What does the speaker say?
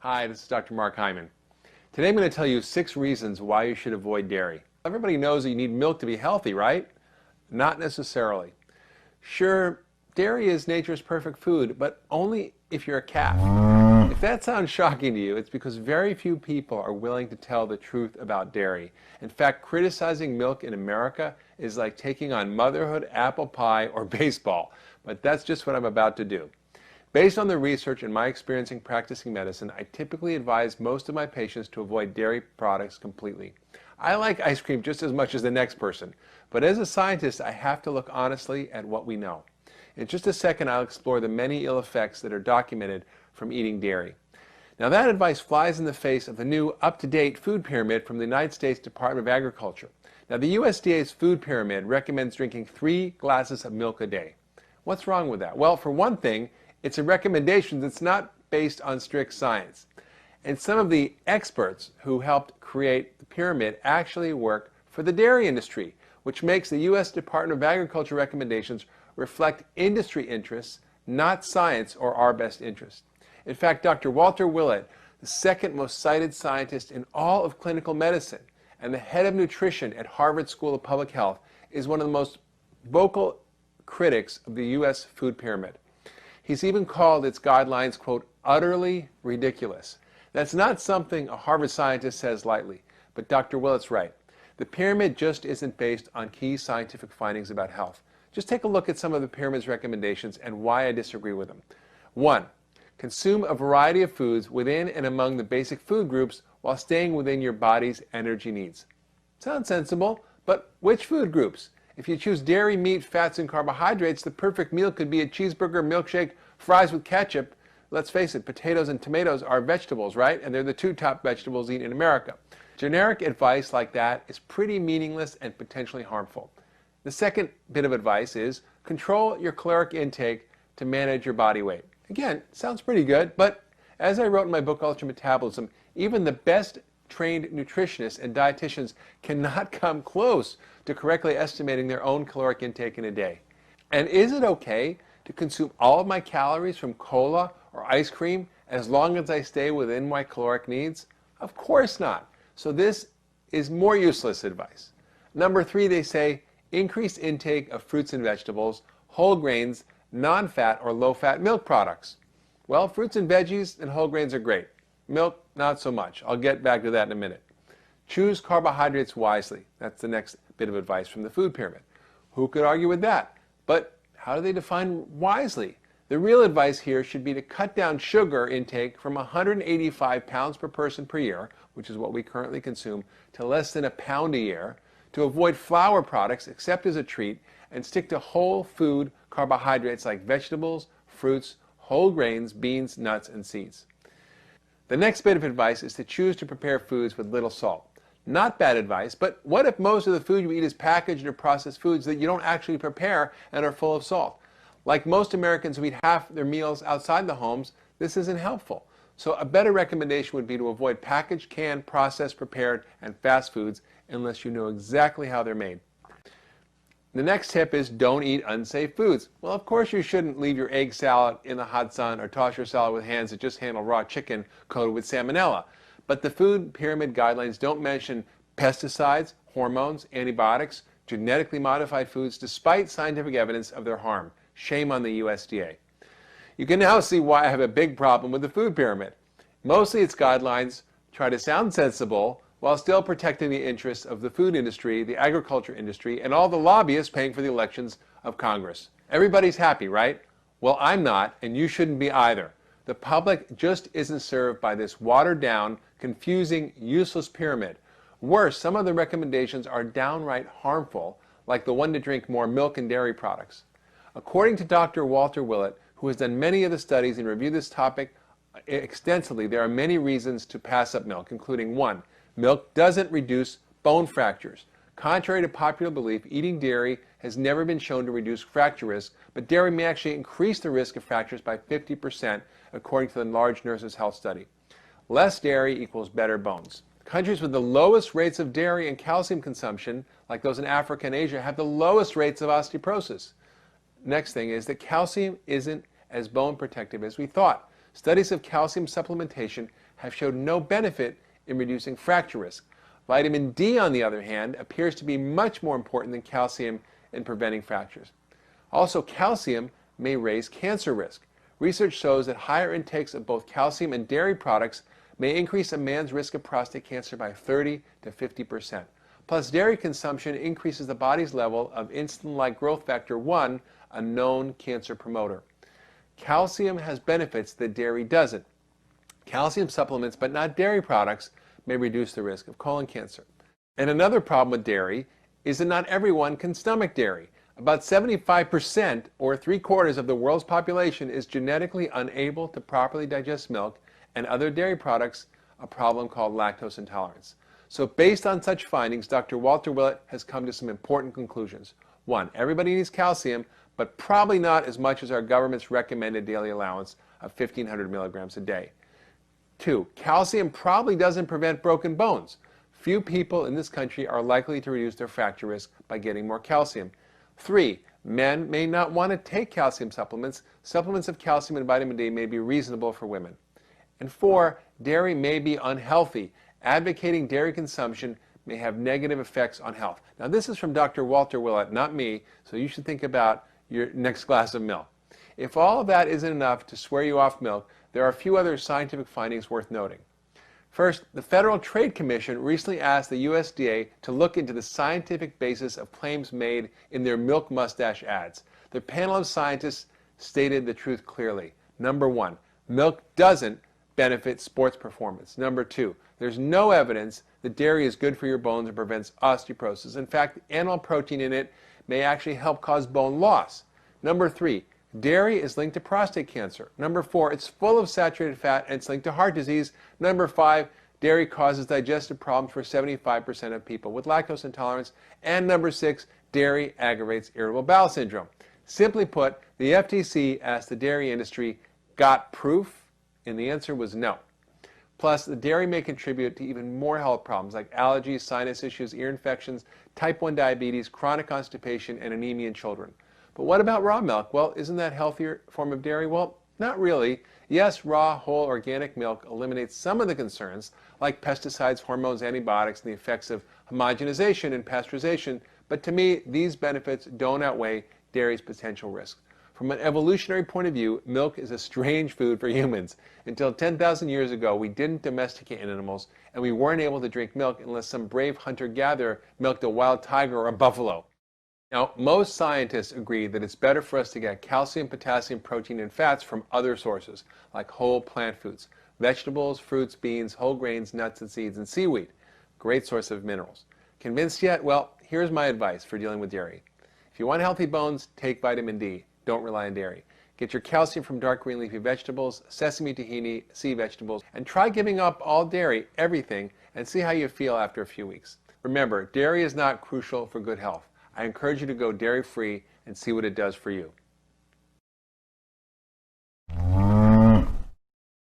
Hi, this is Dr. Mark Hyman. Today I'm going to tell you 6 reasons why you should avoid dairy. Everybody knows that you need milk to be healthy, right? Not necessarily. Sure, dairy is nature's perfect food, but only if you're a calf. If that sounds shocking to you, it's because very few people are willing to tell the truth about dairy. In fact, criticizing milk in America is like taking on motherhood, apple pie, or baseball. But that's just what I'm about to do. Based on the research and my experience in practicing medicine, I typically advise most of my patients to avoid dairy products completely. I like ice cream just as much as the next person, but as a scientist, I have to look honestly at what we know. In just a second, I'll explore the many ill effects that are documented from eating dairy. Now, that advice flies in the face of the new up-to-date food pyramid from the United States Department of Agriculture. Now, the USDA's food pyramid recommends drinking 3 glasses of milk a day. What's wrong with that? Well, for one thing, it's a recommendation that's not based on strict science. And some of the experts who helped create the pyramid actually work for the dairy industry, which makes the U.S. Department of Agriculture recommendations reflect industry interests, not science or our best interest. In fact, Dr. Walter Willett, the second most cited scientist in all of clinical medicine and the head of nutrition at Harvard School of Public Health, is one of the most vocal critics of the U.S. food pyramid. He's even called its guidelines, quote, utterly ridiculous. That's not something a Harvard scientist says lightly, but Dr. Willett's right. The pyramid just isn't based on key scientific findings about health. Just take a look at some of the pyramid's recommendations and why I disagree with them. 1. Consume a variety of foods within and among the basic food groups while staying within your body's energy needs. Sounds sensible, but which food groups? If you choose dairy, meat, fats, and carbohydrates, the perfect meal could be a cheeseburger, milkshake, fries with ketchup. Let's face it, potatoes and tomatoes are vegetables, right? And they're the 2 top vegetables eaten in America. Generic advice like that is pretty meaningless and potentially harmful. The second bit of advice is control your caloric intake to manage your body weight. Again, sounds pretty good, but as I wrote in my book, Ultra Metabolism, even the best trained nutritionists and dietitians cannot come close to correctly estimating their own caloric intake in a day. And is it okay to consume all of my calories from cola or ice cream as long as I stay within my caloric needs? Of course not. So this is more useless advice. Number 3, they say increase intake of fruits and vegetables, whole grains, non-fat or low-fat milk products. Well, fruits and veggies and whole grains are great. Milk, not so much. I'll get back to that in a minute. Choose carbohydrates wisely. That's the next bit of advice from the food pyramid. Who could argue with that? But how do they define wisely? The real advice here should be to cut down sugar intake from 185 pounds per person per year, which is what we currently consume, to less than a pound a year, to avoid flour products except as a treat, and stick to whole food carbohydrates like vegetables, fruits, whole grains, beans, nuts, and seeds. The next bit of advice is to choose to prepare foods with little salt. Not bad advice, but what if most of the food you eat is packaged or processed foods that you don't actually prepare and are full of salt? Like most Americans who eat half their meals outside the homes, this isn't helpful. So a better recommendation would be to avoid packaged, canned, processed, prepared, and fast foods unless you know exactly how they're made. The next tip is don't eat unsafe foods. Well, of course you shouldn't leave your egg salad in the hot sun or toss your salad with hands that just handle raw chicken coated with salmonella. But the food pyramid guidelines don't mention pesticides, hormones, antibiotics, genetically modified foods, despite scientific evidence of their harm. Shame on the USDA. You can now see why I have a big problem with the food pyramid. Mostly its guidelines try to sound sensible while still protecting the interests of the food industry, the agriculture industry, and all the lobbyists paying for the elections of Congress. Everybody's happy, right? Well, I'm not, and you shouldn't be either. The public just isn't served by this watered-down, confusing, useless pyramid. Worse, some of the recommendations are downright harmful, like the one to drink more milk and dairy products. According to Dr. Walter Willett, who has done many of the studies and reviewed this topic extensively, there are many reasons to pass up milk, including 1, milk doesn't reduce bone fractures. Contrary to popular belief, eating dairy has never been shown to reduce fracture risk, but dairy may actually increase the risk of fractures by 50%, according to the Large Nurses Health Study. Less dairy equals better bones. Countries with the lowest rates of dairy and calcium consumption, like those in Africa and Asia, have the lowest rates of osteoporosis. Next thing is that calcium isn't as bone protective as we thought. Studies of calcium supplementation have shown no benefit in reducing fracture risk. Vitamin D, on the other hand, appears to be much more important than calcium in preventing fractures. Also, calcium may raise cancer risk. Research shows that higher intakes of both calcium and dairy products may increase a man's risk of prostate cancer by 30 to 50%. Plus, dairy consumption increases the body's level of insulin-like growth factor 1, a known cancer promoter. Calcium has benefits that dairy doesn't. Calcium supplements, but not dairy products, may reduce the risk of colon cancer. And another problem with dairy is that not everyone can stomach dairy. About 75%, or 3/4 of the world's population, is genetically unable to properly digest milk and other dairy products, a problem called lactose intolerance. So based on such findings, Dr. Walter Willett has come to some important conclusions. 1. Everybody needs calcium, but probably not as much as our government's recommended daily allowance of 1,500 milligrams a day. 2. Calcium probably doesn't prevent broken bones. Few people in this country are likely to reduce their fracture risk by getting more calcium. 3. Men may not want to take calcium supplements. Supplements of calcium and vitamin D may be reasonable for women. And 4. Dairy may be unhealthy. Advocating dairy consumption may have negative effects on health. Now, this is from Dr. Walter Willett, not me, so you should think about your next glass of milk. If all of that isn't enough to swear you off milk, there are a few other scientific findings worth noting. First, the Federal Trade Commission recently asked the USDA to look into the scientific basis of claims made in their milk mustache ads. The panel of scientists stated the truth clearly. Number 1, milk doesn't benefit sports performance. Number 2, there's no evidence that dairy is good for your bones and prevents osteoporosis. In fact, animal protein in it may actually help cause bone loss. Number 3, dairy is linked to prostate cancer. Number 4, it's full of saturated fat and it's linked to heart disease. Number 5, dairy causes digestive problems for 75% of people with lactose intolerance. And number 6, dairy aggravates irritable bowel syndrome. Simply put, the FTC asked the dairy industry, got proof? And the answer was no. Plus, the dairy may contribute to even more health problems like allergies, sinus issues, ear infections, type 1 diabetes, chronic constipation, and anemia in children. But what about raw milk? Well, isn't that a healthier form of dairy? Well, not really. Yes, raw, whole, organic milk eliminates some of the concerns, like pesticides, hormones, antibiotics, and the effects of homogenization and pasteurization. But to me, these benefits don't outweigh dairy's potential risks. From an evolutionary point of view, milk is a strange food for humans. Until 10,000 years ago, we didn't domesticate animals, and we weren't able to drink milk unless some brave hunter-gatherer milked a wild tiger or a buffalo. Now, most scientists agree that it's better for us to get calcium, potassium, protein, and fats from other sources, like whole plant foods, vegetables, fruits, beans, whole grains, nuts and seeds, and seaweed. Great source of minerals. Convinced yet? Well, here's my advice for dealing with dairy. If you want healthy bones, take vitamin D. Don't rely on dairy. Get your calcium from dark green leafy vegetables, sesame, tahini, sea vegetables, and try giving up all dairy, everything, and see how you feel after a few weeks. Remember, dairy is not crucial for good health. I encourage you to go dairy-free and see what it does for you.